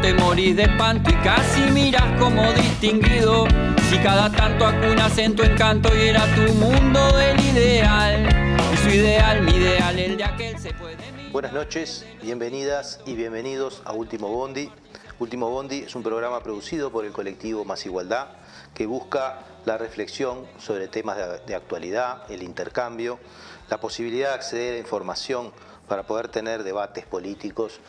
te morís de espanto y casi miras como distinguido. Si cada tanto acunas en tu encanto y era tu mundo el ideal. Y su ideal, mi ideal, el de aquel se puede mirar. Buenas noches, bienvenidas y bienvenidos a Último Bondi. Último Bondi es un programa producido por el colectivo Más Igualdad que busca la reflexión sobre temas de actualidad, el intercambio, la posibilidad de acceder a información para poder tener debates políticos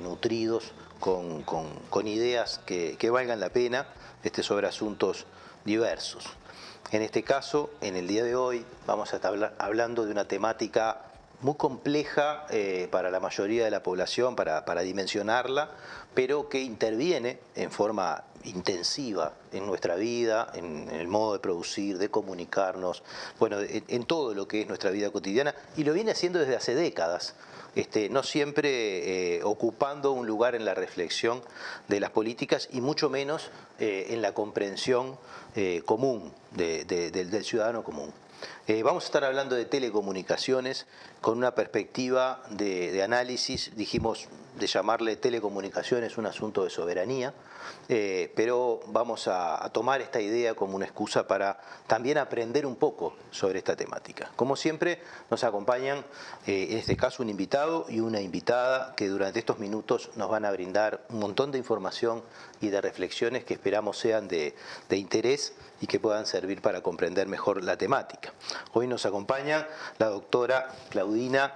nutridos con ideas que valgan la pena sobre asuntos diversos. En este caso, en el día de hoy, vamos a estar hablando de una temática muy compleja para la mayoría de la población, para dimensionarla, pero que interviene en forma intensiva en nuestra vida, en el modo de producir, de comunicarnos, bueno, en todo lo que es nuestra vida cotidiana, y lo viene haciendo desde hace décadas. No siempre ocupando un lugar en la reflexión de las políticas y mucho menos en la comprensión común del ciudadano común. Vamos a estar hablando de telecomunicaciones con una perspectiva de análisis, dijimos de llamarle telecomunicaciones un asunto de soberanía, pero vamos a tomar esta idea como una excusa para también aprender un poco sobre esta temática. Como siempre nos acompañan en este caso un invitado y una invitada que durante estos minutos nos van a brindar un montón de información y de reflexiones que esperamos sean de interés y que puedan servir para comprender mejor la temática. Hoy nos acompaña la doctora Claudina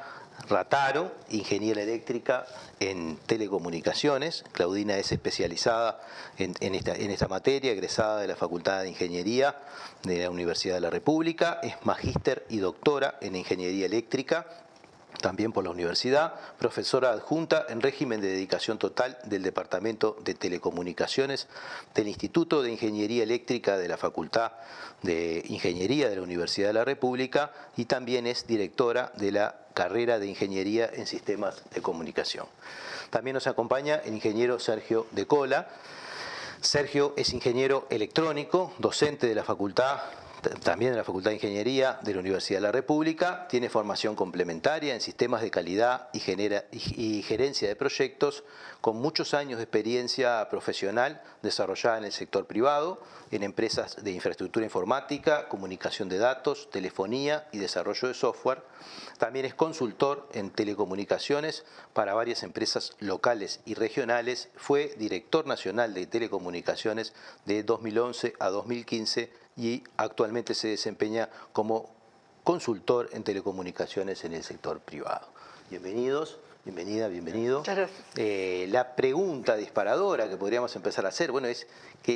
Rataro, ingeniera eléctrica en telecomunicaciones. Claudina es especializada en esta materia, egresada de la Facultad de Ingeniería de la Universidad de la República, es magíster y doctora en ingeniería eléctrica, también por la universidad, profesora adjunta en régimen de dedicación total del Departamento de Telecomunicaciones del Instituto de Ingeniería Eléctrica de la Facultad de Ingeniería de la Universidad de la República y también es directora de la carrera de Ingeniería en Sistemas de Comunicación. También nos acompaña el ingeniero Sergio de Cola. Sergio es ingeniero electrónico, docente de la facultad, también de la Facultad de Ingeniería de la Universidad de la República, tiene formación complementaria en sistemas de calidad y gerencia de proyectos, con muchos años de experiencia profesional desarrollada en el sector privado, en empresas de infraestructura informática, comunicación de datos, telefonía y desarrollo de software. También es consultor en telecomunicaciones para varias empresas locales y regionales. Fue director nacional de telecomunicaciones de 2011 a 2015 y actualmente se desempeña como consultor en telecomunicaciones en el sector privado. Bienvenidos, bienvenida, bienvenido. Muchas gracias. La pregunta disparadora que podríamos empezar a hacer, bueno, es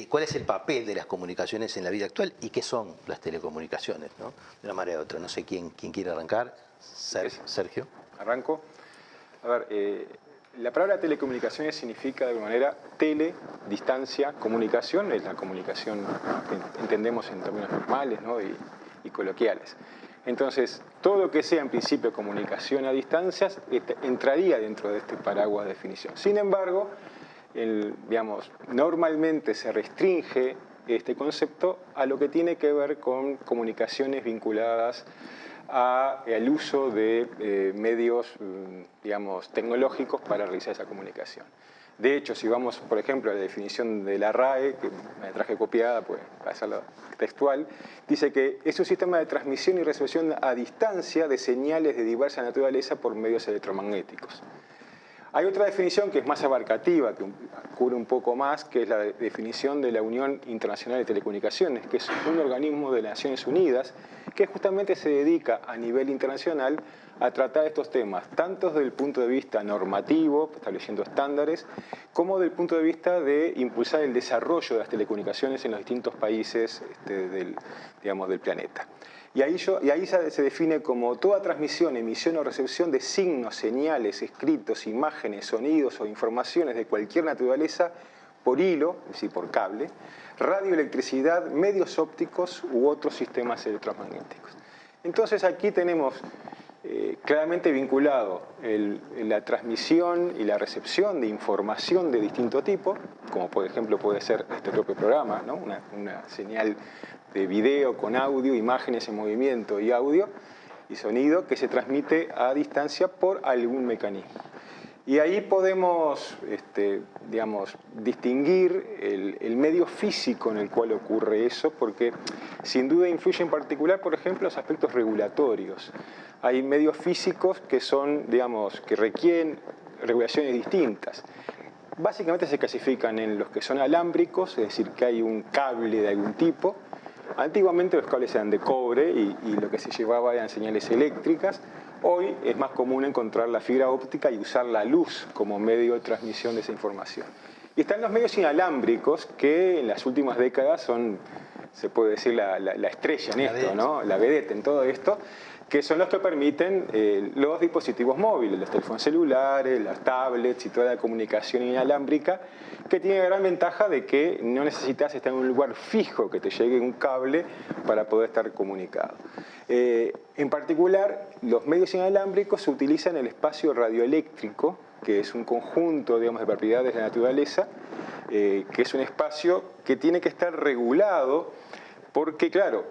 ¿cuál es el papel de las comunicaciones en la vida actual y qué son las telecomunicaciones, ¿no? De una manera u otra. No sé quién quiere arrancar. Sergio. Arranco. A ver, la palabra telecomunicaciones significa de alguna manera tele, distancia, comunicación, es la comunicación que entendemos en términos normales, ¿no? y coloquiales. Entonces, todo lo que sea en principio comunicación a distancias entraría dentro de este paraguas de definición. Sin embargo, digamos, normalmente se restringe este concepto a lo que tiene que ver con comunicaciones vinculadas al uso de medios, digamos, tecnológicos para realizar esa comunicación. De hecho, si vamos, por ejemplo, a la definición de la RAE, que me traje copiada, pues, para hacerlo textual, dice que es un sistema de transmisión y recepción a distancia de señales de diversa naturaleza por medios electromagnéticos. Hay otra definición que es más abarcativa, que cubre un poco más, que es la definición de la Unión Internacional de Telecomunicaciones, que es un organismo de las Naciones Unidas que justamente se dedica a nivel internacional a tratar estos temas, tanto desde el punto de vista normativo, estableciendo estándares, como desde el punto de vista de impulsar el desarrollo de las telecomunicaciones en los distintos países del planeta. Y ahí se define como toda transmisión, emisión o recepción de signos, señales, escritos, imágenes, sonidos o informaciones de cualquier naturaleza por hilo, es decir, por cable, radioelectricidad, medios ópticos u otros sistemas electromagnéticos. Entonces aquí tenemos claramente vinculado la transmisión y la recepción de información de distinto tipo, como por ejemplo puede ser este propio programa, ¿no? Una señal de video con audio, imágenes en movimiento y audio y sonido que se transmite a distancia por algún mecanismo. Y ahí podemos, digamos, distinguir el medio físico en el cual ocurre eso, porque sin duda influye en particular, por ejemplo, los aspectos regulatorios. Hay medios físicos que son, digamos, que requieren regulaciones distintas. Básicamente se clasifican en los que son alámbricos, es decir, que hay un cable de algún tipo. Antiguamente los cables eran de cobre y lo que se llevaba eran señales eléctricas. Hoy es más común encontrar la fibra óptica y usar la luz como medio de transmisión de esa información. Y están los medios inalámbricos que en las últimas décadas son, se puede decir, la estrella en esto, ¿no? La vedette en todo esto, que son los que permiten los dispositivos móviles, los teléfonos celulares, las tablets y toda la comunicación inalámbrica, que tiene la gran ventaja de que no necesitas estar en un lugar fijo, que te llegue un cable para poder estar comunicado. En particular, los medios inalámbricos se utilizan en el espacio radioeléctrico, que es un conjunto, digamos, de propiedades de la naturaleza, que es un espacio que tiene que estar regulado, porque, claro,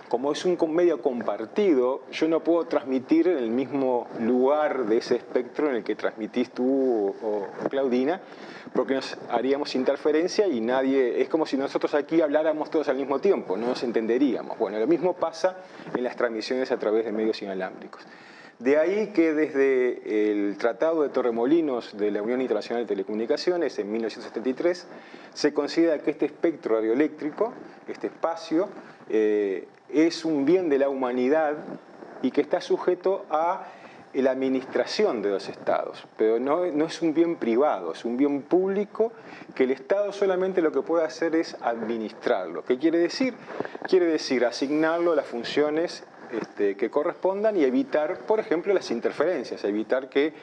como es un medio compartido, yo no puedo transmitir en el mismo lugar de ese espectro en el que transmitís tú o Claudina, porque nos haríamos interferencia y nadie, es como si nosotros aquí habláramos todos al mismo tiempo, no nos entenderíamos. Bueno, lo mismo pasa en las transmisiones a través de medios inalámbricos. De ahí que desde el Tratado de Torremolinos de la Unión Internacional de Telecomunicaciones en 1973 se considera que este espectro radioeléctrico, este espacio, es un bien de la humanidad y que está sujeto a la administración de los estados, pero no es un bien privado, es un bien público que el Estado solamente lo que puede hacer es administrarlo. ¿Qué quiere decir? Quiere decir asignarlo a las funciones que correspondan y evitar, por ejemplo, las interferencias, evitar que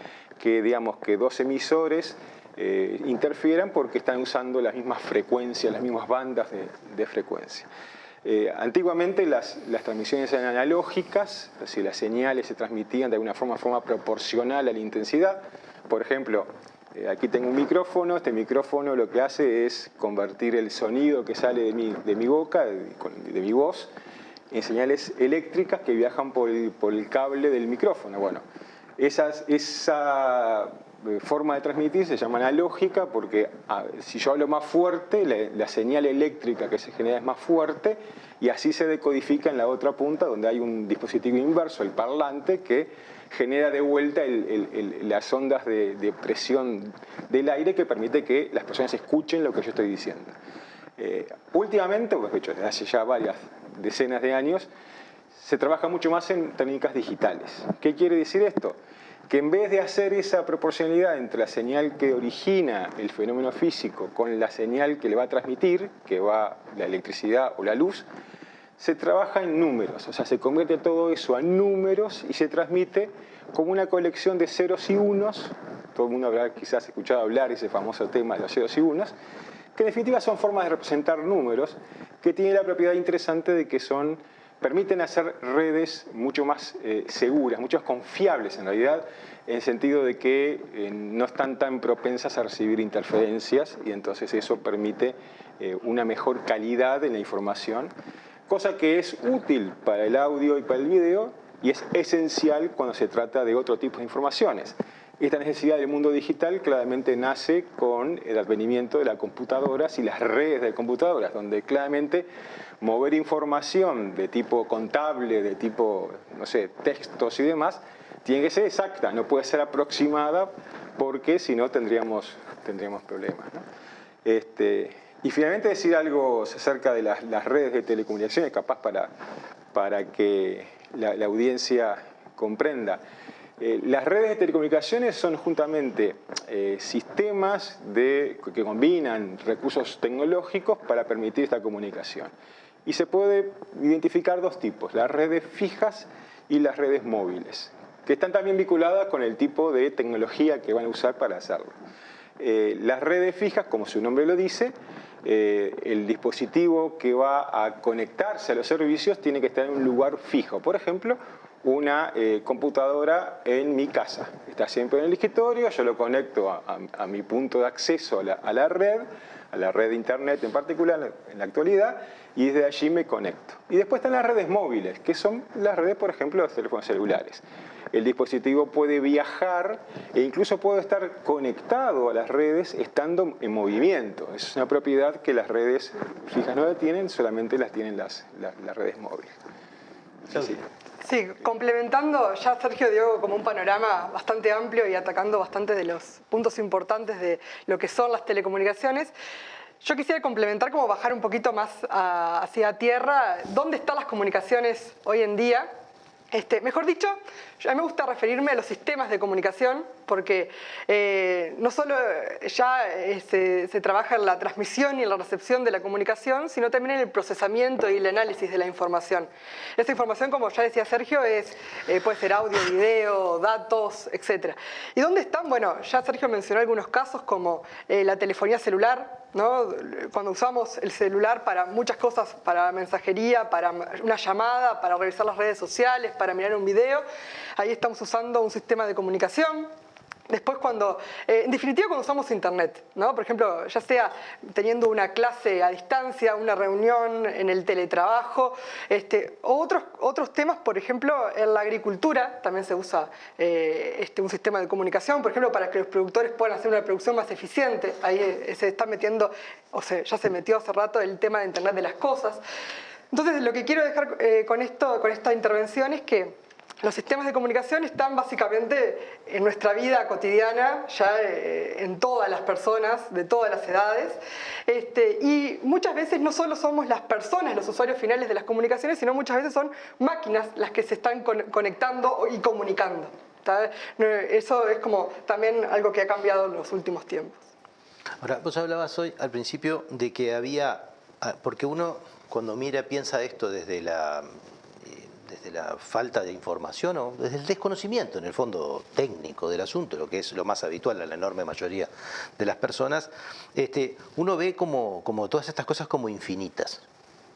digamos, que dos emisores interfieran porque están usando las mismas frecuencias, las mismas bandas de frecuencia. Antiguamente las transmisiones eran analógicas, es decir, las señales se transmitían de alguna forma proporcional a la intensidad. Por ejemplo, aquí tengo un micrófono, este micrófono lo que hace es convertir el sonido que sale de mi boca, de mi voz, en señales eléctricas que viajan por el cable del micrófono. Bueno, esa forma de transmitir se llama analógica porque si yo hablo más fuerte, la señal eléctrica que se genera es más fuerte y así se decodifica en la otra punta donde hay un dispositivo inverso, el parlante, que genera de vuelta las ondas de presión del aire que permite que las personas escuchen lo que yo estoy diciendo. Últimamente, de hecho desde hace ya varias decenas de años, se trabaja mucho más en técnicas digitales. ¿Qué quiere decir esto? Que en vez de hacer esa proporcionalidad entre la señal que origina el fenómeno físico con la señal que le va a transmitir, que va la electricidad o la luz, se trabaja en números, o sea, se convierte todo eso a números y se transmite como una colección de ceros y unos. Todo el mundo habrá quizás escuchado hablar de ese famoso tema de los ceros y unos, que en definitiva son formas de representar números que tienen la propiedad interesante de que permiten hacer redes mucho más seguras, mucho más confiables en realidad, en el sentido de que no están tan propensas a recibir interferencias y entonces eso permite una mejor calidad en la información, cosa que es útil para el audio y para el video y es esencial cuando se trata de otro tipo de informaciones. Esta necesidad del mundo digital claramente nace con el advenimiento de las computadoras y las redes de computadoras, donde claramente mover información de tipo contable, de tipo, no sé, textos y demás, tiene que ser exacta, no puede ser aproximada porque si no tendríamos problemas, ¿no? Y finalmente decir algo acerca de las redes de telecomunicaciones, capaz para que la audiencia comprenda. Las redes de telecomunicaciones son justamente sistemas que combinan recursos tecnológicos para permitir esta comunicación. Y se puede identificar dos tipos, las redes fijas y las redes móviles, que están también vinculadas con el tipo de tecnología que van a usar para hacerlo. Las redes fijas, como su nombre lo dice, el dispositivo que va a conectarse a los servicios tiene que estar en un lugar fijo. Por ejemplo, una computadora en mi casa. Está siempre en el escritorio, yo lo conecto a mi punto de acceso a la red, a la red de internet en particular en la actualidad, y desde allí me conecto. Y después están las redes móviles, que son las redes, por ejemplo, de los teléfonos celulares. El dispositivo puede viajar e incluso puede estar conectado a las redes estando en movimiento. Es una propiedad que las redes fijas no la tienen, solamente las tienen las redes móviles. Sí. Sí, complementando, ya Sergio dio como un panorama bastante amplio y atacando bastante de los puntos importantes de lo que son las telecomunicaciones. Yo quisiera complementar, como bajar un poquito más hacia tierra, ¿dónde están las comunicaciones hoy en día? Mejor dicho, a mí me gusta referirme a los sistemas de comunicación, porque no solo ya se trabaja en la transmisión y en la recepción de la comunicación, sino también en el procesamiento y el análisis de la información. Esta información, como ya decía Sergio, puede ser audio, video, datos, etc. ¿Y dónde están? Bueno, ya Sergio mencionó algunos casos como la telefonía celular, ¿no? Cuando usamos el celular para muchas cosas, para mensajería, para una llamada, para revisar las redes sociales, para mirar un video, ahí estamos usando un sistema de comunicación. Después en definitiva cuando usamos internet, ¿no? Por ejemplo, ya sea teniendo una clase a distancia, una reunión en el teletrabajo, o otros temas, por ejemplo, en la agricultura también se usa un sistema de comunicación, por ejemplo, para que los productores puedan hacer una producción más eficiente. Ahí se está metiendo, ya se metió hace rato el tema de Internet de las cosas. Entonces, lo que quiero dejar con esta intervención es que los sistemas de comunicación están básicamente en nuestra vida cotidiana, ya en todas las personas, de todas las edades, y muchas veces no solo somos las personas, los usuarios finales de las comunicaciones, sino muchas veces son máquinas las que se están conectando y comunicando. ¿Tá? Eso es como también algo que ha cambiado en los últimos tiempos. Ahora, vos hablabas hoy al principio de que había, porque uno cuando piensa esto desde la falta de información o desde el desconocimiento, en el fondo técnico del asunto, lo que es lo más habitual a la enorme mayoría de las personas, uno ve como todas estas cosas como infinitas,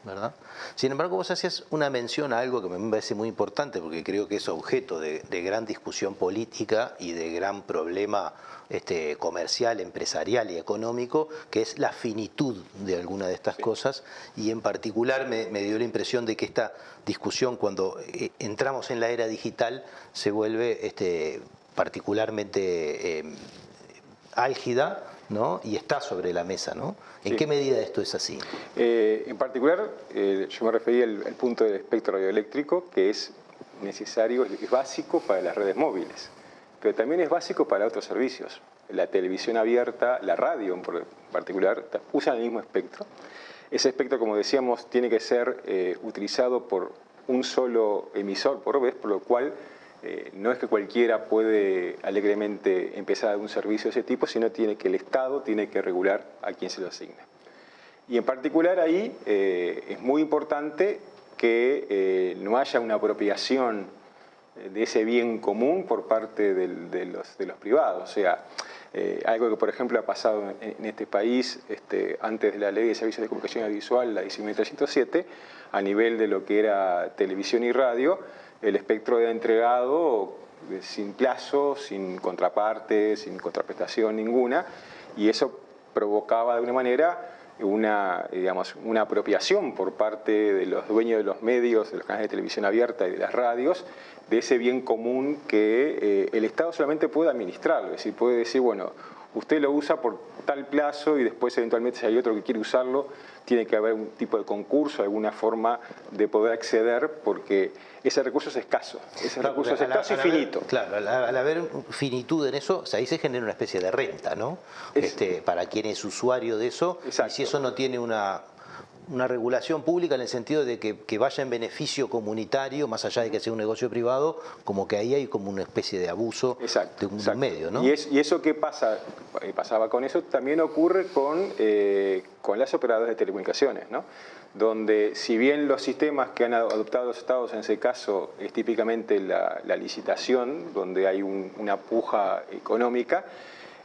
¿verdad? Sin embargo, vos hacías una mención a algo que me parece muy importante, porque creo que es objeto de gran discusión política y de gran problema comercial, empresarial y económico, que es la finitud de alguna de estas cosas, y en particular me dio la impresión de que esta discusión, cuando entramos en la era digital, se vuelve particularmente álgida, ¿no? Y está sobre la mesa, ¿no? ¿En qué medida esto es así? En particular, yo me refería al punto del espectro radioeléctrico, que es necesario, es básico para las redes móviles, pero también es básico para otros servicios. La televisión abierta, la radio en particular, usan el mismo espectro. Ese espectro, como decíamos, tiene que ser utilizado por un solo emisor por vez, por lo cual no es que cualquiera puede alegremente empezar a dar un servicio de ese tipo, sino que el Estado tiene que regular a quién se lo asigna. Y en particular ahí es muy importante que no haya una apropiación de ese bien común por parte de los privados. O sea, algo que por ejemplo ha pasado en este país antes de la Ley de Servicios de Comunicación Audiovisual, la 19.307, a nivel de lo que era televisión y radio, el espectro era entregado sin plazo, sin contraparte, sin contraprestación ninguna, y eso provocaba de alguna manera una apropiación por parte de los dueños de los medios, de los canales de televisión abierta y de las radios, de ese bien común que el Estado solamente puede administrarlo. Es decir, puede decir, bueno, usted lo usa por tal plazo y después eventualmente si hay otro que quiere usarlo, tiene que haber un tipo de concurso, alguna forma de poder acceder, porque ese recurso es escaso. Ese recurso es escaso y finito. Claro, al haber finitud en eso, o sea, ahí se genera una especie de renta, ¿no? Para quien es usuario de eso. Exacto. Y si eso no tiene una regulación pública en el sentido de que vaya en beneficio comunitario, más allá de que sea un negocio privado, como que ahí hay como una especie de abuso de un medio, ¿no? Y eso que pasaba con eso también ocurre con las operadoras de telecomunicaciones, ¿no? Donde si bien los sistemas que han adoptado los estados en ese caso es típicamente la licitación, donde hay una puja económica,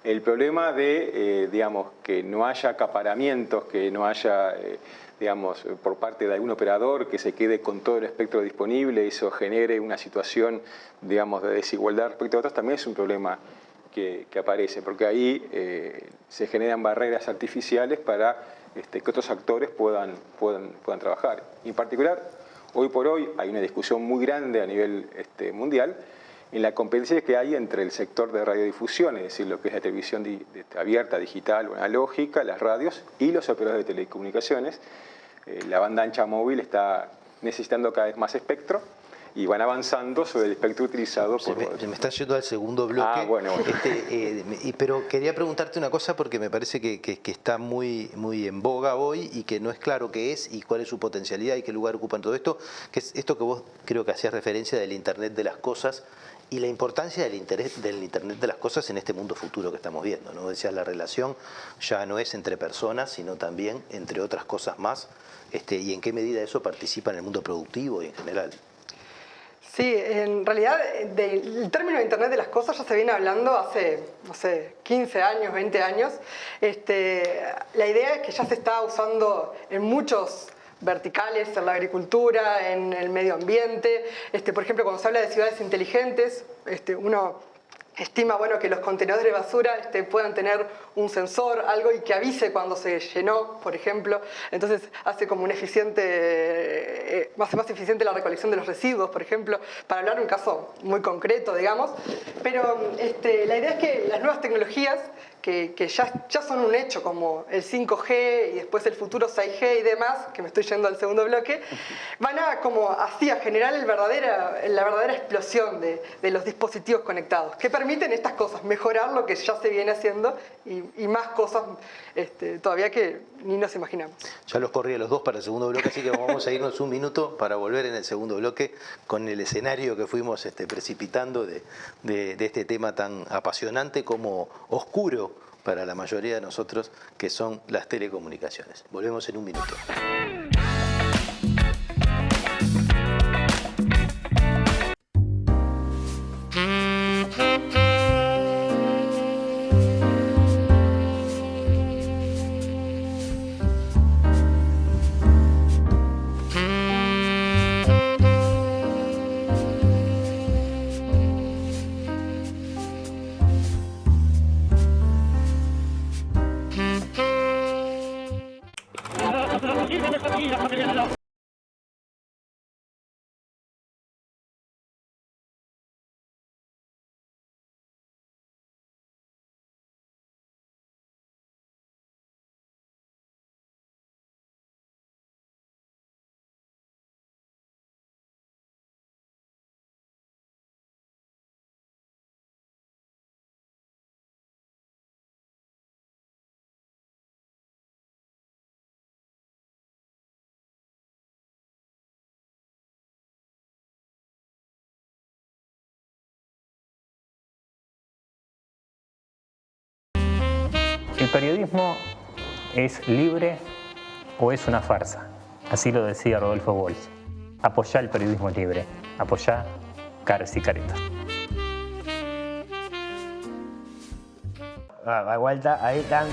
el problema de, que no haya acaparamientos, que no haya, por parte de algún operador que se quede con todo el espectro disponible y eso genere una situación, de desigualdad respecto a otros, también es un problema que aparece, porque ahí se generan barreras artificiales para que otros actores puedan trabajar. Y en particular, hoy por hoy hay una discusión muy grande a nivel mundial en la competencia que hay entre el sector de radiodifusión, es decir, lo que es la televisión abierta, digital o analógica, las radios, y los operadores de telecomunicaciones. La banda ancha móvil está necesitando cada vez más espectro y van avanzando sobre el espectro utilizado por... Se me está yendo al segundo bloque. Ah, bueno. Pero quería preguntarte una cosa porque me parece que está muy en boga hoy y que no es claro qué es y cuál es su potencialidad y qué lugar ocupa en todo esto, que es esto que vos creo que hacías referencia del Internet de las cosas y la importancia del Internet de las cosas en este mundo futuro que estamos viendo, ¿no? Decías, la relación ya no es entre personas, sino también entre otras cosas más, y en qué medida eso participa en el mundo productivo y en general. Sí, en realidad el término de Internet de las cosas ya se viene hablando hace, no sé, 15 años, 20 años. La idea es que ya se está usando en muchos verticales, en la agricultura, en el medio ambiente. Por ejemplo, cuando se habla de ciudades inteligentes, uno estima que los contenedores de basura puedan tener un sensor, algo y que avise cuando se llenó, por ejemplo. Entonces hace como hace más eficiente la recolección de los residuos, por ejemplo, para hablar de un caso muy concreto, digamos. Pero la idea es que las nuevas tecnologías, que ya son un hecho, como el 5G y después el futuro 6G y demás, que me estoy yendo al segundo bloque, van a generar la verdadera explosión de los dispositivos conectados, que permiten estas cosas, mejorar lo que ya se viene haciendo y más cosas todavía que ni nos imaginamos. Ya los corrí a los dos para el segundo bloque, así que vamos a irnos un minuto para volver en el segundo bloque con el escenario que fuimos precipitando de este tema tan apasionante como oscuro para la mayoría de nosotros, que son las telecomunicaciones. Volvemos en un minuto. ¿El periodismo es libre o es una farsa? Así lo decía Rodolfo Walsh. Apoyá el periodismo libre. Apoyá Caras y Caretas. Vuelta, ahí, tan.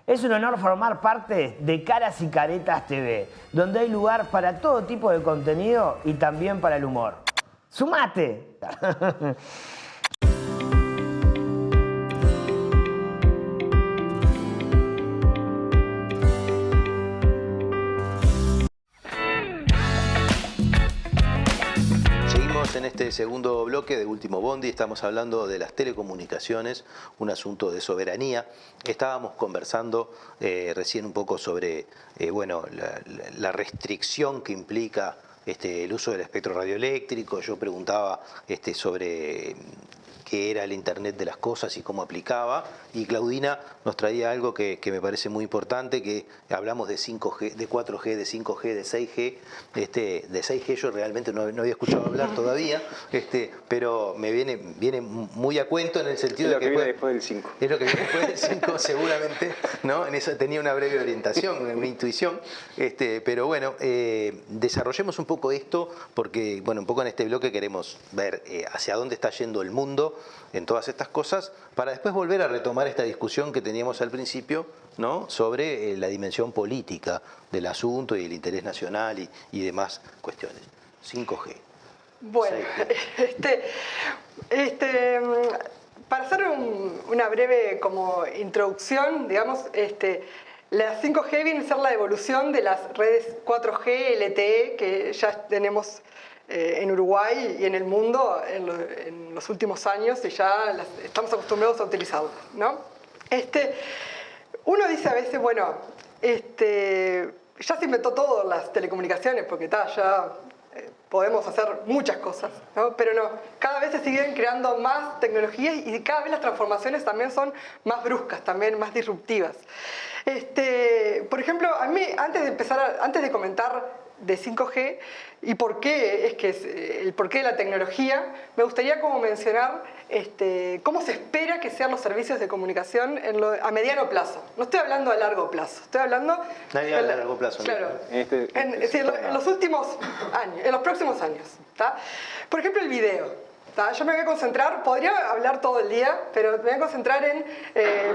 Es un honor formar parte de Caras y Caretas TV, donde hay lugar para todo tipo de contenido y también para el humor. ¡Sumate! En este segundo bloque de Último Bondi estamos hablando de las telecomunicaciones, un asunto de soberanía. Estábamos conversando recién un poco sobre la restricción que implica el uso del espectro radioeléctrico. Yo preguntaba sobre qué era el Internet de las cosas y cómo aplicaba, y Claudina nos traía algo que me parece muy importante, que hablamos de 5G, de 4G, de 5G, de 6G. De 6G yo realmente no había escuchado hablar todavía, pero me viene muy a cuento en el sentido de que viene después del 5. Es lo que viene después del 5 seguramente, ¿no? En eso tenía una breve orientación, una intuición, pero bueno, desarrollemos un poco esto, porque un poco en este bloque queremos ver hacia dónde está yendo el mundo en todas estas cosas, para después volver a retomar esta discusión que teníamos al principio, ¿no? Sobre la dimensión política del asunto y el interés nacional y demás cuestiones. 5G. Bueno, para hacer una breve como introducción, digamos, la 5G viene a ser la evolución de las redes 4G, LTE, que ya tenemos en Uruguay y en el mundo en los últimos años y ya estamos acostumbrados a utilizarlas, ¿no? Uno dice a veces, bueno, ya se inventó todo las telecomunicaciones porque ya podemos hacer muchas cosas, ¿no? Pero no, cada vez se siguen creando más tecnologías y cada vez las transformaciones también son más bruscas, también más disruptivas. Por ejemplo, a mí, antes de comentar de 5G y por qué el porqué de la tecnología, me gustaría como mencionar cómo se espera que sean los servicios de comunicación a mediano plazo. No estoy hablando a largo plazo, estoy hablando... Nadie habla a largo plazo. Claro, en los últimos años, en los próximos años. ¿Tá? Por ejemplo, el video. ¿Tá? Yo me voy a concentrar, podría hablar todo el día, pero me voy a concentrar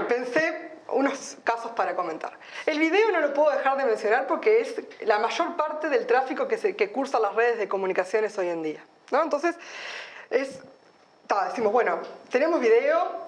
pensé unos casos para comentar. El video no lo puedo dejar de mencionar porque es la mayor parte del tráfico que cursa las redes de comunicaciones hoy en día, ¿no? Entonces, decimos, bueno, tenemos video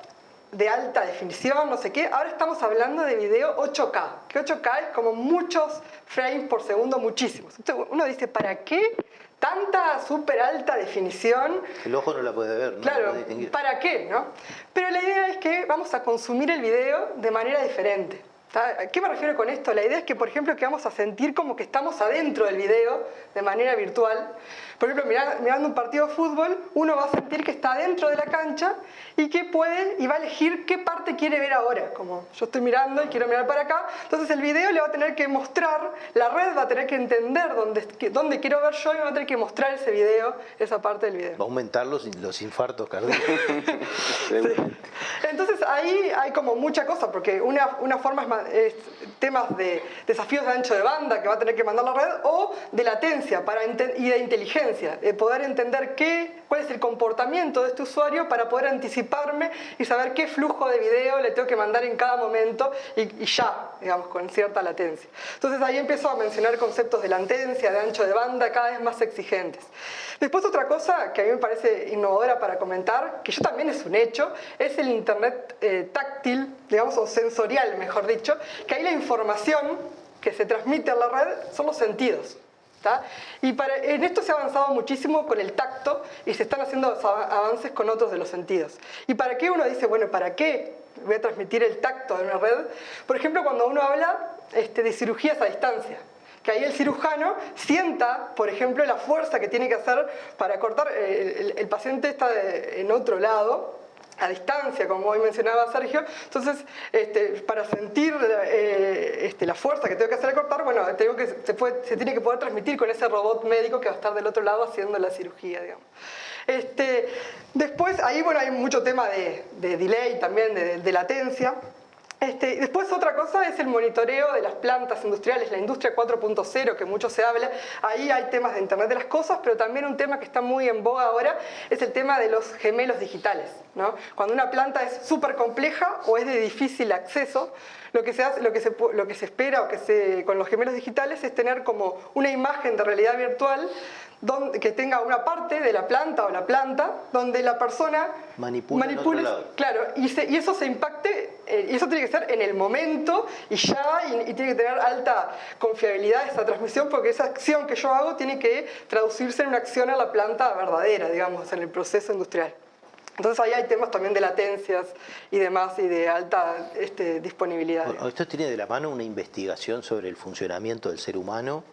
de alta definición, no sé qué, ahora estamos hablando de video 8K, que 8K es como muchos frames por segundo, muchísimos. Entonces, uno dice, ¿para qué tanta súper alta definición? El ojo no la puede ver, ¿no? Claro, No puede distinguir. ¿para qué? ¿No? Pero la idea es que vamos a consumir el video de manera diferente. ¿A qué me refiero con esto? La idea es que, por ejemplo, que vamos a sentir como que estamos adentro del video de manera virtual. Por ejemplo, mirando un partido de fútbol, uno va a sentir que está dentro de la cancha y que va a elegir qué parte quiere ver ahora. Como yo estoy mirando y quiero mirar para acá, entonces el video le va a tener que mostrar, la red va a tener que entender dónde quiero ver yo y me va a tener que mostrar ese video, esa parte del video. Va a aumentar los infartos cardíacos. Sí. Entonces ahí hay como mucha cosa, porque una forma es temas de desafíos de ancho de banda que va a tener que mandar la red, o de latencia y de inteligencia, de poder entender cuál es el comportamiento de este usuario para poder anticiparme y saber qué flujo de video le tengo que mandar en cada momento y ya, digamos, con cierta latencia. Entonces ahí empiezo a mencionar conceptos de latencia, de ancho de banda cada vez más exigentes. Después otra cosa que a mí me parece innovadora para comentar, que yo también es un hecho, es el internet táctil, digamos, o sensorial, mejor dicho, que ahí la información que se transmite a la red son los sentidos. ¿Tá? Y en esto se ha avanzado muchísimo con el tacto y se están haciendo avances con otros de los sentidos. ¿Y para qué uno dice, bueno, para qué voy a transmitir el tacto en una red? Por ejemplo, cuando uno habla de cirugías a distancia, que ahí el cirujano sienta, por ejemplo, la fuerza que tiene que hacer para cortar. El paciente está en otro lado, a distancia, como hoy mencionaba Sergio. Entonces, para sentir la fuerza que tengo que hacer al cortar, bueno, se tiene que poder transmitir con ese robot médico que va a estar del otro lado haciendo la cirugía, digamos. Después, ahí bueno, hay mucho tema de delay también, de latencia. Después otra cosa es el monitoreo de las plantas industriales, la industria 4.0, que mucho se habla. Ahí hay temas de Internet de las cosas, pero también un tema que está muy en boga ahora es el tema de los gemelos digitales, ¿no? Cuando una planta es súper compleja o es de difícil acceso, lo que se espera con los gemelos digitales es tener como una imagen de realidad virtual que tenga una parte de la planta o la planta donde la persona manipule, claro, y eso se impacte, y eso tiene que ser en el momento y tiene que tener alta confiabilidad esa transmisión, porque esa acción que yo hago tiene que traducirse en una acción a la planta verdadera, digamos, en el proceso industrial. Entonces ahí hay temas también de latencias y demás y de alta disponibilidad. Bueno, esto tiene de la mano una investigación sobre el funcionamiento del ser humano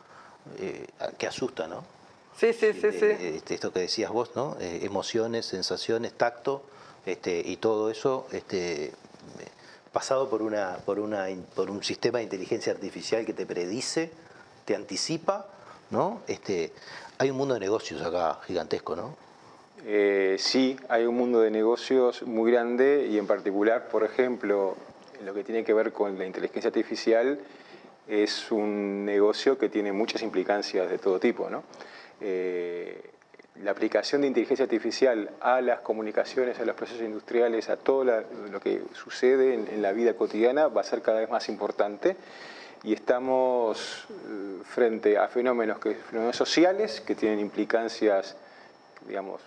que asusta, ¿no? Sí. Esto que decías vos, ¿no? Emociones, sensaciones, tacto, y todo eso pasado por un sistema de inteligencia artificial que te predice, te anticipa, ¿no? Hay un mundo de negocios acá gigantesco, ¿no? Sí, hay un mundo de negocios muy grande y en particular, por ejemplo, en lo que tiene que ver con la inteligencia artificial, es un negocio que tiene muchas implicancias de todo tipo, ¿no? La aplicación de inteligencia artificial a las comunicaciones, a los procesos industriales, a todo lo que sucede en la vida cotidiana va a ser cada vez más importante, y estamos frente a fenómenos sociales que tienen implicancias, digamos,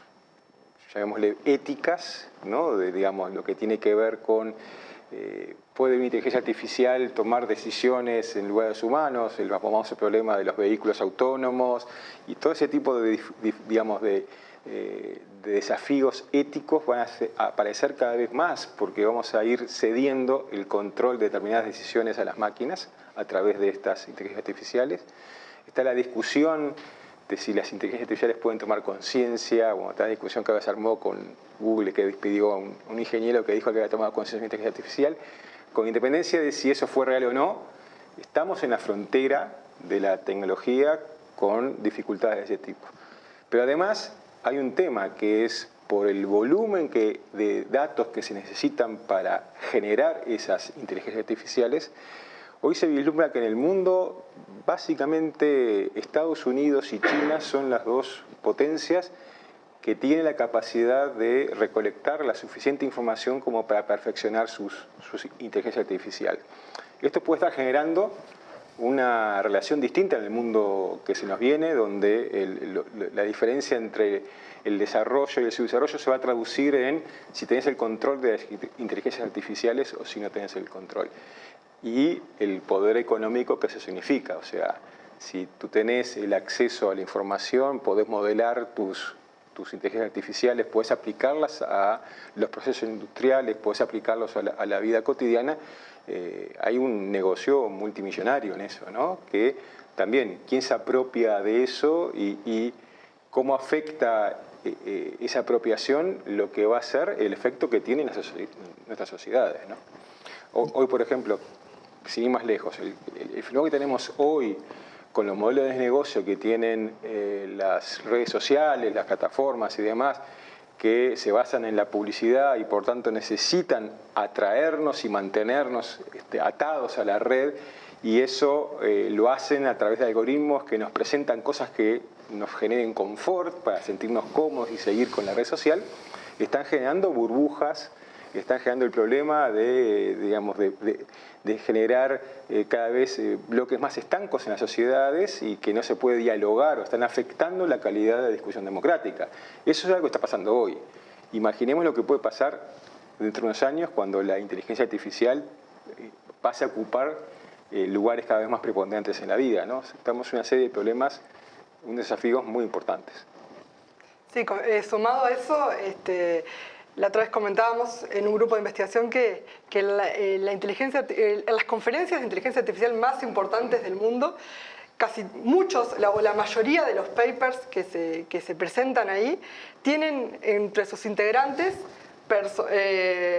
llamémosle éticas, ¿no? Digamos, lo que tiene que ver con puede una inteligencia artificial tomar decisiones en lugar de los humanos, el famoso problema de los vehículos autónomos y todo ese tipo de, digamos, de desafíos éticos van a aparecer cada vez más porque vamos a ir cediendo el control de determinadas decisiones a las máquinas a través de estas inteligencias artificiales. Está la discusión de si las inteligencias artificiales pueden tomar conciencia. Bueno, está la discusión que se armó con Google, que despidió a un ingeniero que dijo que había tomado conciencia de una inteligencia artificial. Con independencia de si eso fue real o no, estamos en la frontera de la tecnología con dificultades de ese tipo. Pero además hay un tema que es por el volumen de datos que se necesitan para generar esas inteligencias artificiales. Hoy se vislumbra que en el mundo, básicamente, Estados Unidos y China son las dos potencias que tienen la capacidad de recolectar la suficiente información como para perfeccionar su inteligencia artificial. Esto puede estar generando una relación distinta en el mundo que se nos viene, donde la diferencia entre el desarrollo y el subdesarrollo se va a traducir en si tenés el control de las inteligencias artificiales o si no tenés el control. Y el poder económico que eso significa. O sea, si tú tenés el acceso a la información, podés modelar tus inteligencias artificiales, podés aplicarlas a los procesos industriales, podés aplicarlos a la vida cotidiana. Hay un negocio multimillonario en eso, ¿no? Que también, ¿quién se apropia de eso y cómo afecta esa apropiación lo que va a ser el efecto que tiene en nuestras sociedades, ¿no? Hoy, por ejemplo, sin ir más lejos, el fenómeno que tenemos hoy con los modelos de negocio que tienen las redes sociales, las plataformas y demás, que se basan en la publicidad y por tanto necesitan atraernos y mantenernos atados a la red, y eso lo hacen a través de algoritmos que nos presentan cosas que nos generen confort para sentirnos cómodos y seguir con la red social, están generando burbujas, están generando el problema de, digamos, de generar cada vez bloques más estancos en las sociedades y que no se puede dialogar o están afectando la calidad de la discusión democrática. Eso es algo que está pasando hoy. Imaginemos lo que puede pasar dentro de unos años cuando la inteligencia artificial pase a ocupar lugares cada vez más preponderantes en la vida, ¿no? Estamos en una serie de problemas, unos desafíos muy importantes. Sí, sumado a eso, la otra vez comentábamos en un grupo de investigación que las conferencias de inteligencia artificial más importantes del mundo, casi muchos, o la mayoría de los papers que se presentan ahí, tienen entre sus integrantes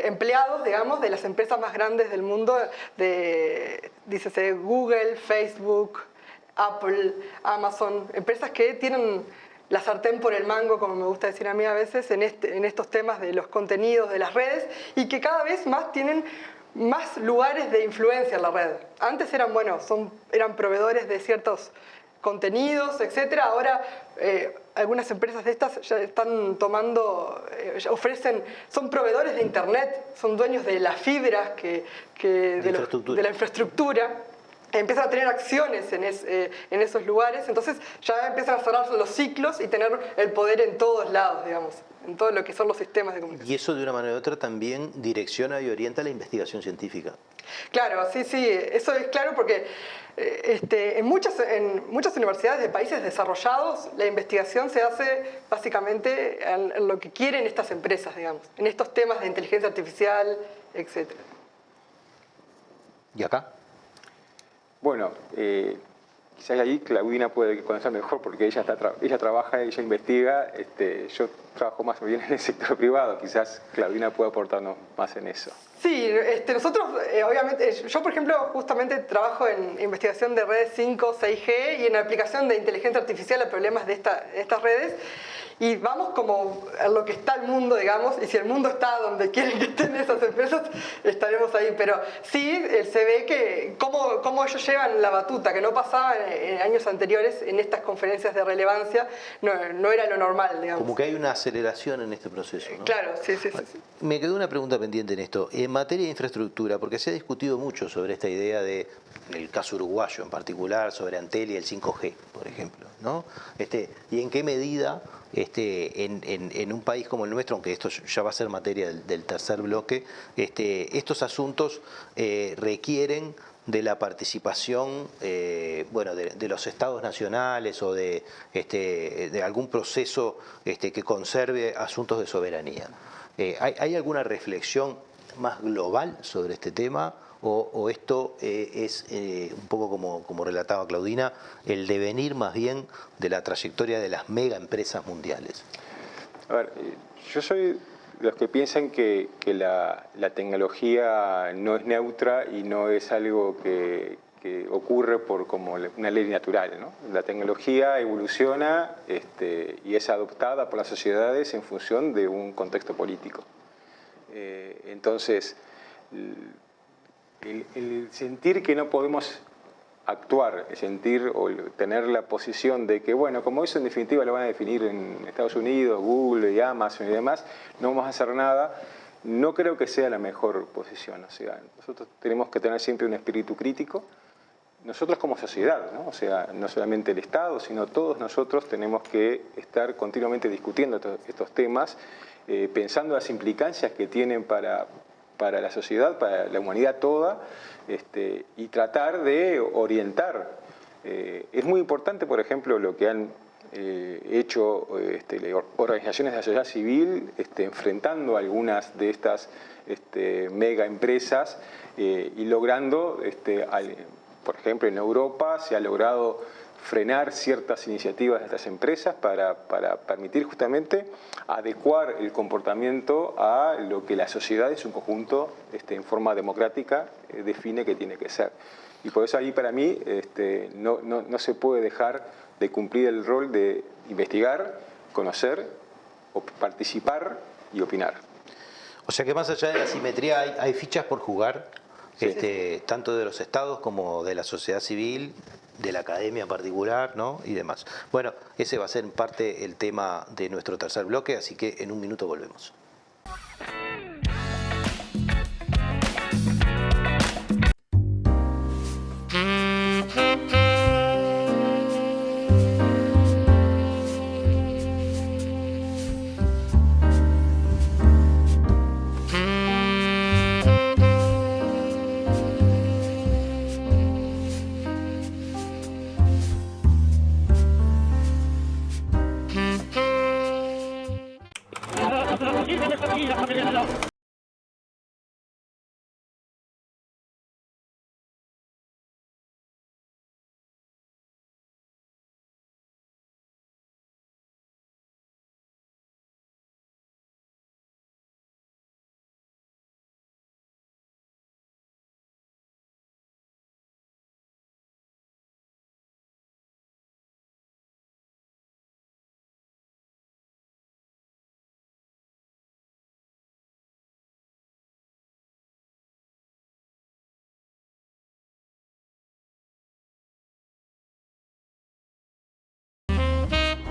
empleados, digamos, de las empresas más grandes del mundo, dícese Google, Facebook, Apple, Amazon, empresas que tienen la sartén por el mango, como me gusta decir a mí a veces, en estos temas de los contenidos de las redes, y que cada vez más tienen más lugares de influencia en la red. Antes eran proveedores de ciertos contenidos, etcétera. Ahora algunas empresas de estas ya están tomando, son proveedores de internet, son dueños de las fibras de la infraestructura. Empiezan a tener acciones en esos lugares, entonces ya empiezan a cerrar los ciclos y tener el poder en todos lados, digamos, en todo lo que son los sistemas de comunicación. Y eso de una manera u otra también direcciona y orienta la investigación científica. Claro, sí, eso es claro porque en muchas universidades de países desarrollados la investigación se hace básicamente en lo que quieren estas empresas, digamos, en estos temas de inteligencia artificial, etc. ¿Y acá? Bueno, quizás ahí Claudina puede conocer mejor porque ella trabaja, ella investiga, yo trabajo más bien en el sector privado, quizás Claudina puede aportarnos más en eso. Sí, nosotros, obviamente, yo por ejemplo justamente trabajo en investigación de redes 5, 6G y en aplicación de inteligencia artificial a problemas de estas redes. Y vamos como a lo que está el mundo, digamos, y si el mundo está donde quieren que estén esas empresas, estaremos ahí. Pero sí, se ve que cómo ellos llevan la batuta, que no pasaba en años anteriores en estas conferencias de relevancia, no era lo normal, digamos. Como que hay una aceleración en este proceso, ¿no? Claro, sí. Me quedó una pregunta pendiente en esto. En materia de infraestructura, porque se ha discutido mucho sobre esta idea de, en el caso uruguayo en particular, sobre Antel y el 5G, por ejemplo, ¿no? Y en qué medida en un país como el nuestro, aunque esto ya va a ser materia del tercer bloque, estos asuntos requieren de la participación bueno, de los estados nacionales o de algún proceso que conserve asuntos de soberanía. ¿Hay alguna reflexión más global sobre este tema? ¿O esto es un poco como relataba Claudina, el devenir más bien de la trayectoria de las mega empresas mundiales? A ver, yo soy de los que piensan que la tecnología no es neutra y no es algo que ocurre por como una ley natural, ¿no? La tecnología evoluciona y es adoptada por las sociedades en función de un contexto político. Entonces, el sentir que no podemos actuar, el sentir o tener la posición de que, bueno, como eso en definitiva lo van a definir en Estados Unidos, Google y Amazon y demás, no vamos a hacer nada, no creo que sea la mejor posición. O sea, nosotros tenemos que tener siempre un espíritu crítico, nosotros como sociedad, ¿no? O sea, no solamente el Estado, sino todos nosotros tenemos que estar continuamente discutiendo estos temas, pensando las implicancias que tienen para la sociedad, para la humanidad toda, y tratar de orientar. Es muy importante, por ejemplo, lo que han hecho organizaciones de la sociedad civil, enfrentando algunas de estas mega empresas y logrando, por ejemplo, en Europa se ha logrado frenar ciertas iniciativas de estas empresas para permitir justamente adecuar el comportamiento a lo que la sociedad en su conjunto, en forma democrática, define que tiene que ser. Y por eso ahí para mí no se puede dejar de cumplir el rol de investigar, conocer, participar y opinar. O sea que más allá de la simetría hay fichas por jugar, sí, tanto de los estados como de la sociedad civil, de la academia en particular, ¿no? Y demás. Bueno, ese va a ser en parte el tema de nuestro tercer bloque, así que en un minuto volvemos.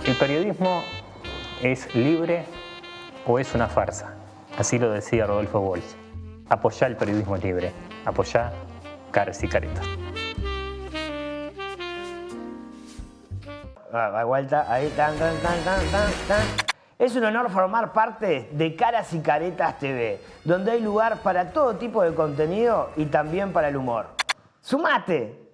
¿El periodismo es libre o es una farsa? Así lo decía Rodolfo Walsh. Apoyá el periodismo libre. Apoyá Caras y Caretas. Vuelta, ahí, tan. Es un honor formar parte de Caras y Caretas TV, donde hay lugar para todo tipo de contenido y también para el humor. ¡Sumate!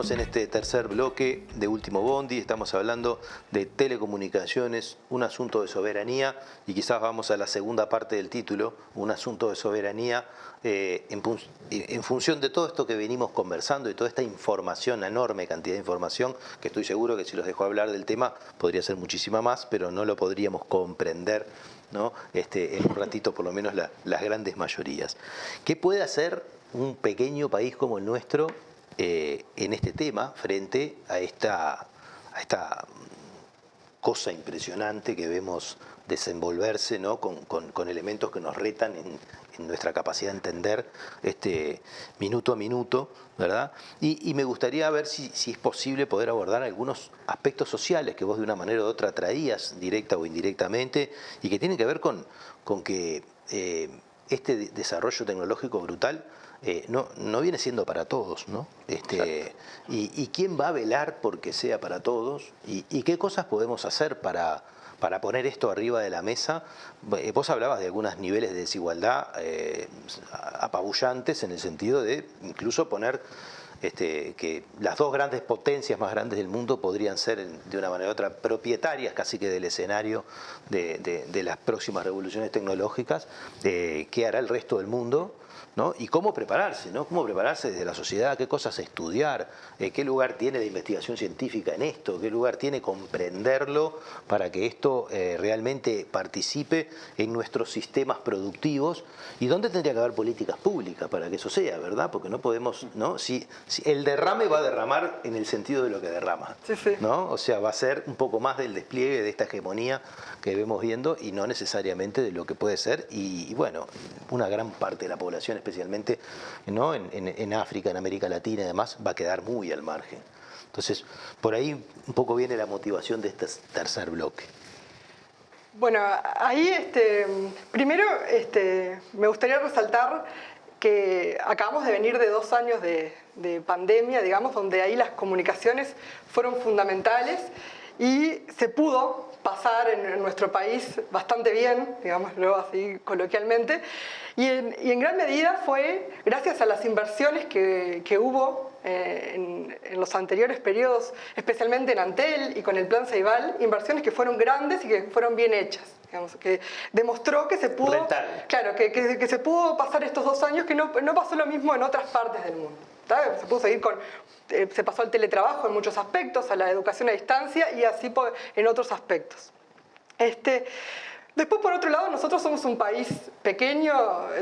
En este tercer bloque de Último Bondi estamos hablando de telecomunicaciones, un asunto de soberanía, y quizás vamos a la segunda parte del título, un asunto de soberanía en función de todo esto que venimos conversando y toda esta información, enorme cantidad de información, que estoy seguro que si los dejo hablar del tema podría ser muchísima más, pero no lo podríamos comprender, ¿no? En un ratito por lo menos las grandes mayorías. ¿Qué puede hacer un pequeño país como el nuestro en este tema frente a esta cosa impresionante que vemos desenvolverse, ¿no? con elementos que nos retan en nuestra capacidad de entender minuto a minuto, ¿verdad? Y me gustaría ver si es posible poder abordar algunos aspectos sociales que vos de una manera u otra traías, directa o indirectamente, y que tienen que ver con que este desarrollo tecnológico brutal no viene siendo para todos, ¿no? Y quién va a velar porque sea para todos, y qué cosas podemos hacer para poner esto arriba de la mesa. Vos hablabas de algunos niveles de desigualdad apabullantes, en el sentido de incluso poner que las dos grandes potencias más grandes del mundo podrían ser de una manera u otra propietarias casi que del escenario de las próximas revoluciones tecnológicas. ¿Qué hará el resto del mundo? ¿No? Y cómo prepararse, ¿no? Cómo prepararse desde la sociedad, qué cosas estudiar, qué lugar tiene la investigación científica en esto, qué lugar tiene comprenderlo para que esto realmente participe en nuestros sistemas productivos, y dónde tendría que haber políticas públicas para que eso sea, ¿verdad? Porque no podemos, ¿no? Si el derrame va a derramar en el sentido de lo que derrama, ¿no? O sea, va a ser un poco más del despliegue de esta hegemonía que vemos viendo, y no necesariamente de lo que puede ser, y bueno, una gran parte de la población, especialmente, ¿no? en África, en América Latina y demás, va a quedar muy al margen. Entonces, por ahí un poco viene la motivación de este tercer bloque. Bueno, ahí primero me gustaría resaltar que acabamos de venir de 2 años de pandemia, digamos, donde ahí las comunicaciones fueron fundamentales y se pudo pasar en nuestro país bastante bien, digámoslo así coloquialmente, y en gran medida fue gracias a las inversiones que hubo en los anteriores periodos, especialmente en Antel y con el Plan Ceibal, inversiones que fueron grandes y que fueron bien hechas, digamos, que demostró que se pudo, claro, que se pudo pasar estos 2 años, que no pasó lo mismo en otras partes del mundo. Se pudo seguir se pasó al teletrabajo en muchos aspectos, a la educación a distancia y así en otros aspectos. Después, por otro lado, nosotros somos un país pequeño,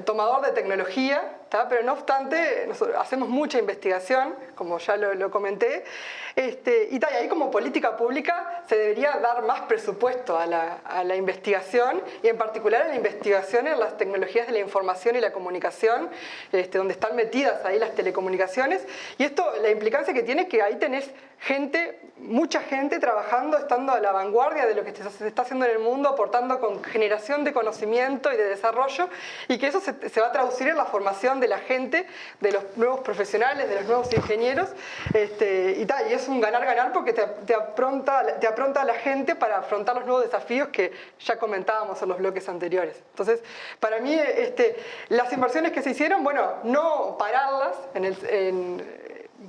tomador de tecnología, pero no obstante nosotros hacemos mucha investigación, como ya lo comenté, y ahí como política pública se debería dar más presupuesto a la investigación, y en particular a la investigación en las tecnologías de la información y la comunicación, donde están metidas ahí las telecomunicaciones, y esto, la implicancia que tiene es que ahí tenés mucha gente trabajando, estando a la vanguardia de lo que se está haciendo en el mundo, aportando con generación de conocimiento y de desarrollo, y que eso se va a traducir en la formación de la gente, de los nuevos profesionales, de los nuevos ingenieros, y es un ganar-ganar porque te apronta a la gente para afrontar los nuevos desafíos que ya comentábamos en los bloques anteriores. Entonces, para mí, las inversiones que se hicieron, bueno, no pararlas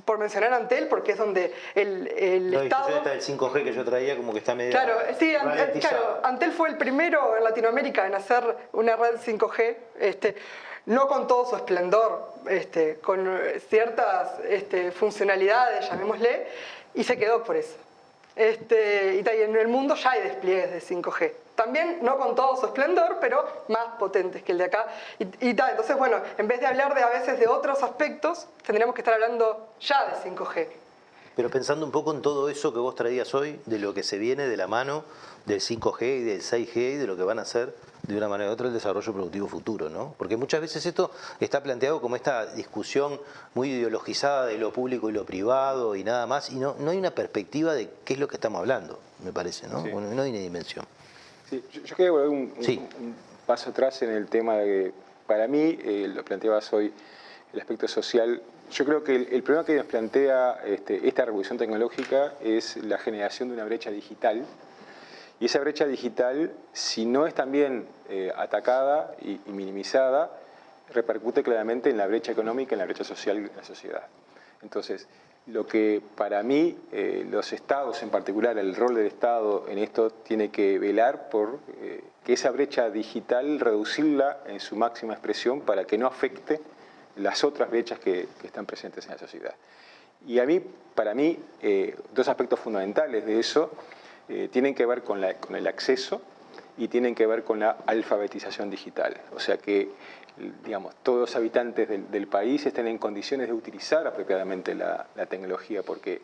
por mencionar Antel, porque es donde el Estado... La discusión del 5G que yo traía como que está medio... Claro, sí, Antel fue el primero en Latinoamérica en hacer una red 5G, no con todo su esplendor, con ciertas funcionalidades, llamémosle, y se quedó por eso. Y en el mundo ya hay despliegues de 5G. También no con todo su esplendor, pero más potentes que el de acá. Entonces, bueno, en vez de hablar a veces de otros aspectos, tendríamos que estar hablando ya de 5G. Pero pensando un poco en todo eso que vos traías hoy, de lo que se viene de la mano del 5G y del 6G y de lo que van a hacer de una manera u otra el desarrollo productivo futuro, ¿no? Porque muchas veces esto está planteado como esta discusión muy ideologizada de lo público y lo privado y nada más, y no hay una perspectiva de qué es lo que estamos hablando, me parece, ¿no? Sí. Bueno, no hay una dimensión. Sí, yo quería volver un paso atrás en el tema de que, para mí, lo planteabas hoy, el aspecto social. Yo creo que el problema que nos plantea esta revolución tecnológica es la generación de una brecha digital. Y esa brecha digital, si no es también atacada y minimizada, repercute claramente en la brecha económica, en la brecha social de la sociedad. Entonces, lo que para mí, los estados en particular, el rol del Estado en esto tiene que velar por que esa brecha digital, reducirla en su máxima expresión para que no afecte las otras brechas que están presentes en la sociedad. Y para mí, 2 aspectos fundamentales de eso tienen que ver con el acceso y tienen que ver con la alfabetización digital. O sea que, digamos, todos los habitantes del país estén en condiciones de utilizar apropiadamente la tecnología, porque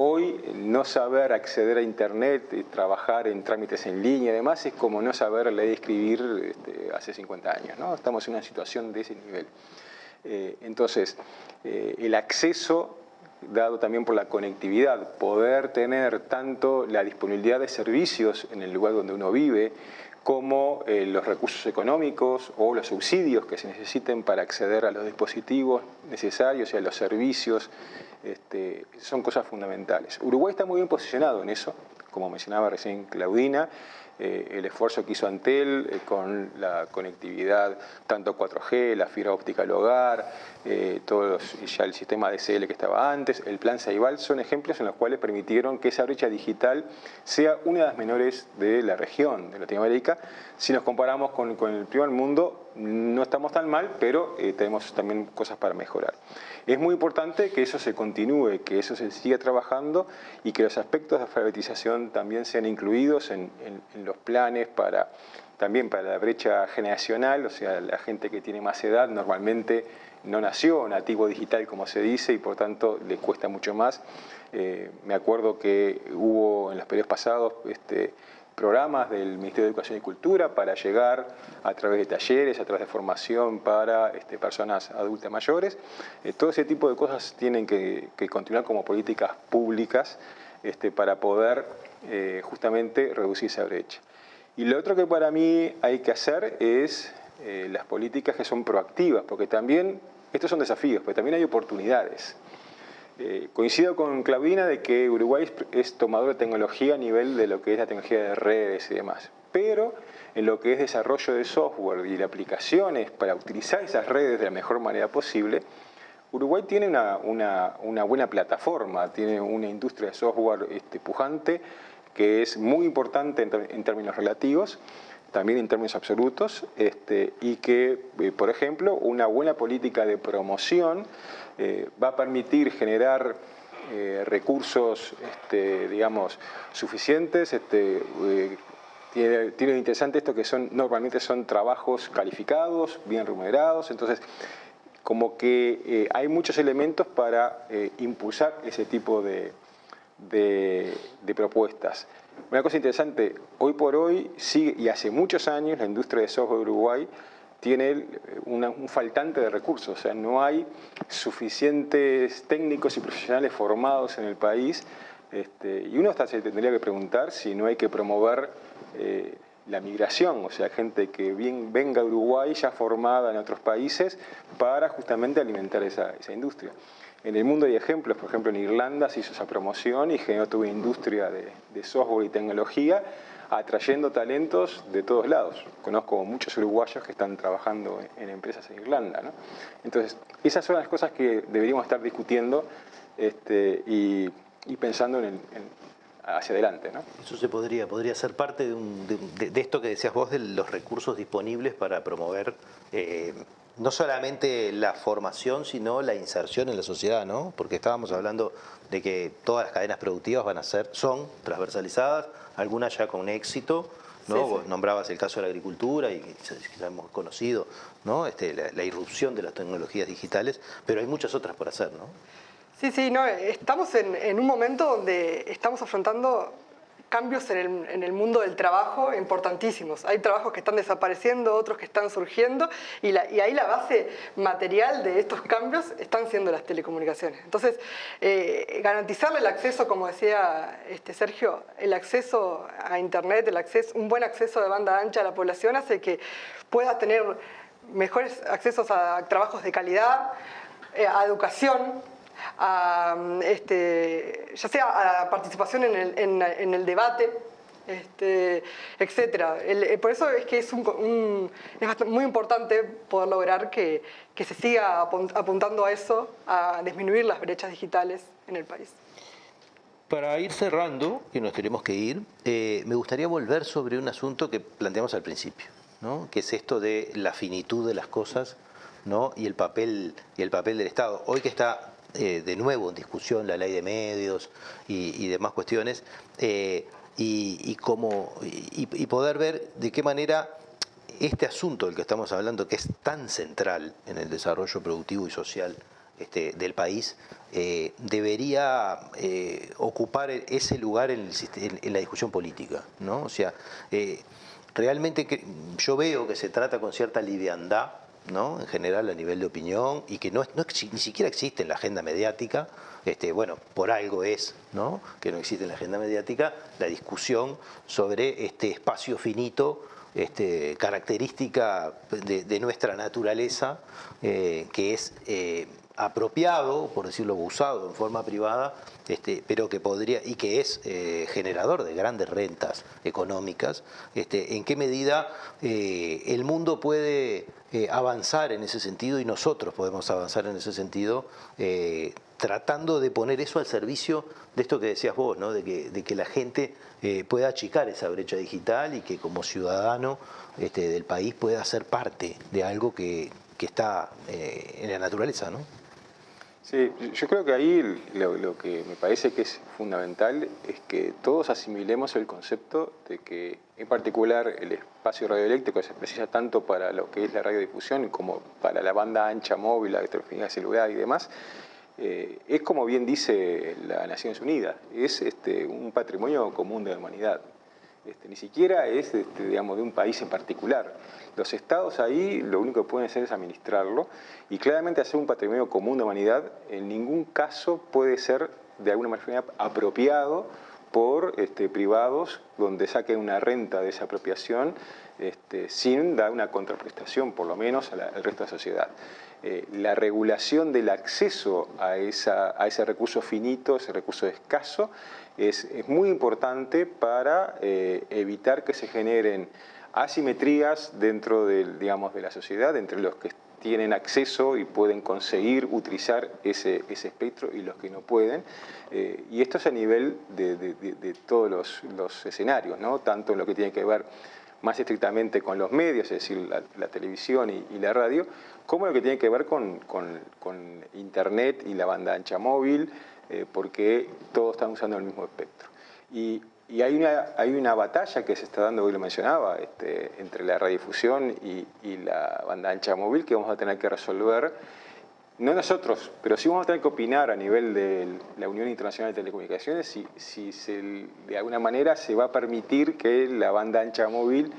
Hoy no saber acceder a Internet, trabajar en trámites en línea y demás es como no saber leer y escribir hace 50 años, ¿no? Estamos en una situación de ese nivel. Entonces, el acceso, dado también por la conectividad, poder tener tanto la disponibilidad de servicios en el lugar donde uno vive, como los recursos económicos o los subsidios que se necesiten para acceder a los dispositivos necesarios y a los servicios, son cosas fundamentales. Uruguay está muy bien posicionado en eso, como mencionaba recién Claudina, el esfuerzo que hizo Antel con la conectividad, tanto 4G, la fibra óptica al hogar, ya el sistema DSL que estaba antes, el plan Ceibal, son ejemplos en los cuales permitieron que esa brecha digital sea una de las menores de la región de Latinoamérica. Si nos comparamos con el primer mundo, no estamos tan mal, pero tenemos también cosas para mejorar. Es muy importante que eso se continúe, que eso se siga trabajando y que los aspectos de alfabetización también sean incluidos en los planes también para la brecha generacional, o sea, la gente que tiene más edad normalmente no nació nativo digital, como se dice, y por tanto le cuesta mucho más. Me acuerdo que hubo en los periodos pasados programas del Ministerio de Educación y Cultura para llegar a través de talleres, a través de formación para personas adultas mayores. Todo ese tipo de cosas tienen que continuar como políticas públicas para poder justamente reducir esa brecha. Y lo otro que para mí hay que hacer es las políticas que son proactivas, porque también, estos son desafíos, pero también hay oportunidades. Coincido con Claudina de que Uruguay es tomador de tecnología a nivel de lo que es la tecnología de redes y demás, pero en lo que es desarrollo de software y de aplicaciones para utilizar esas redes de la mejor manera posible, Uruguay tiene una buena plataforma, tiene una industria de software pujante que es muy importante en términos relativos, también en términos absolutos, y que, por ejemplo, una buena política de promoción va a permitir generar recursos, digamos, suficientes. Tiene interesante esto que normalmente son trabajos calificados, bien remunerados, entonces como que hay muchos elementos para impulsar ese tipo de propuestas. Una cosa interesante, hoy por hoy, sigue, y hace muchos años, la industria de software de Uruguay tiene un faltante de recursos, o sea, no hay suficientes técnicos y profesionales formados en el país, y uno hasta se tendría que preguntar si no hay que promover la migración, o sea, gente que venga a Uruguay ya formada en otros países para justamente alimentar esa industria. En el mundo hay ejemplos, por ejemplo en Irlanda se hizo esa promoción y generó toda una industria de software y tecnología atrayendo talentos de todos lados. Conozco muchos uruguayos que están trabajando en empresas en Irlanda, ¿no? Entonces, esas son las cosas que deberíamos estar discutiendo y pensando hacia adelante, ¿no? Eso podría ser parte de esto que decías vos, de los recursos disponibles para promover no solamente la formación, sino la inserción en la sociedad, ¿no? Porque estábamos hablando de que todas las cadenas productivas son transversalizadas, algunas ya con éxito, ¿no? Sí, sí. Vos nombrabas el caso de la agricultura y ya hemos conocido, ¿no? La irrupción de las tecnologías digitales, pero hay muchas otras por hacer, ¿no? Sí, no, estamos en un momento donde estamos afrontando cambios en el mundo del trabajo importantísimos. Hay trabajos que están desapareciendo, otros que están surgiendo, y ahí la base material de estos cambios están siendo las telecomunicaciones. Entonces, garantizarle el acceso, como decía Sergio, el acceso a Internet, un buen acceso de banda ancha a la población hace que pueda tener mejores accesos a trabajos de calidad, a educación, ya sea a la participación en el debate, etcétera. Por eso es que es muy importante poder lograr que se siga apuntando a eso, a disminuir las brechas digitales en el país. Para ir cerrando, que nos tenemos que ir, me gustaría volver sobre un asunto que planteamos al principio, ¿no? Que es esto de la finitud de las cosas, ¿no? y el papel del Estado. Hoy que está de nuevo en discusión la ley de medios y demás cuestiones, y poder ver de qué manera este asunto del que estamos hablando, que es tan central en el desarrollo productivo y social del país debería ocupar ese lugar en la discusión política, ¿no? O sea, realmente yo veo que se trata con cierta liviandad, ¿no? En general a nivel de opinión, y que ni siquiera existe en la agenda mediática. Bueno, por algo es, ¿no?, que no existe en la agenda mediática la discusión sobre este espacio finito, característica de nuestra naturaleza, que es apropiado, por decirlo, usado en forma privada, pero que podría, y que es generador de grandes rentas económicas. ¿En qué medida el mundo puede avanzar en ese sentido, y nosotros podemos avanzar en ese sentido, tratando de poner eso al servicio de esto que decías vos, ¿no?, de que la gente pueda achicar esa brecha digital y que como ciudadano del país pueda ser parte de algo que está en la naturaleza, ¿no? Sí, yo creo que ahí lo que me parece que es fundamental es que todos asimilemos el concepto de que, en particular, el espacio radioeléctrico se precisa tanto para lo que es la radiodifusión como para la banda ancha móvil, la telefonía celular y demás. Es, como bien dice las Naciones Unidas, es un patrimonio común de la humanidad. Ni siquiera es digamos, de un país en particular. Los estados ahí lo único que pueden hacer es administrarlo, y claramente hacer un patrimonio común de humanidad en ningún caso puede ser de alguna manera apropiado por privados donde saquen una renta de esa apropiación sin dar una contraprestación, por lo menos al resto de la sociedad. La regulación del acceso a ese recurso finito, ese recurso escaso, es muy importante para evitar que se generen asimetrías dentro de la sociedad, entre los que tienen acceso y pueden conseguir utilizar ese espectro y los que no pueden. Y esto es a nivel de todos los escenarios, ¿no? Tanto en lo que tiene que ver más estrictamente con los medios, es decir, la televisión y la radio, como lo que tiene que ver con Internet y la banda ancha móvil, porque todos están usando el mismo espectro. Y hay una batalla que se está dando, hoy lo mencionaba, entre la radiodifusión y la banda ancha móvil, que vamos a tener que resolver, no nosotros, pero sí vamos a tener que opinar a nivel de la Unión Internacional de Telecomunicaciones si de alguna manera se va a permitir que la banda ancha móvil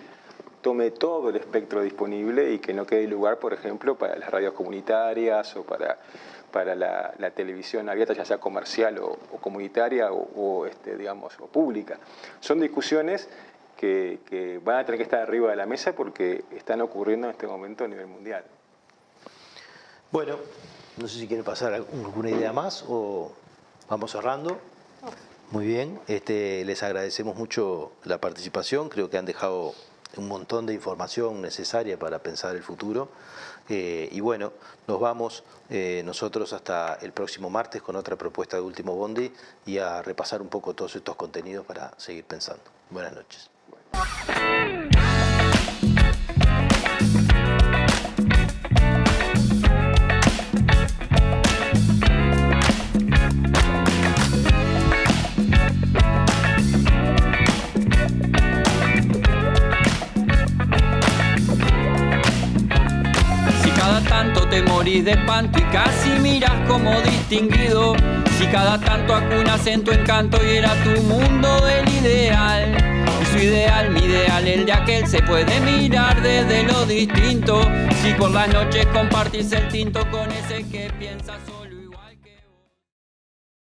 tome todo el espectro disponible y que no quede lugar, por ejemplo, para las radios comunitarias o para la televisión abierta, ya sea comercial o comunitaria o pública. Son discusiones que van a tener que estar arriba de la mesa porque están ocurriendo en este momento a nivel mundial. Bueno, no sé si quieren pasar alguna idea más o vamos cerrando. Muy bien, les agradecemos mucho la participación, creo que han dejado un montón de información necesaria para pensar el futuro. Y bueno, nos vamos nosotros hasta el próximo martes con otra propuesta de Último Bondi y a repasar un poco todos estos contenidos para seguir pensando. Buenas noches. Te morís de espanto y casi miras como distinguido. Si cada tanto acunas en tu encanto y era tu mundo el ideal. Y su ideal, mi ideal, el de aquel se puede mirar desde lo distinto. Si por las noches compartís el tinto con ese que piensas.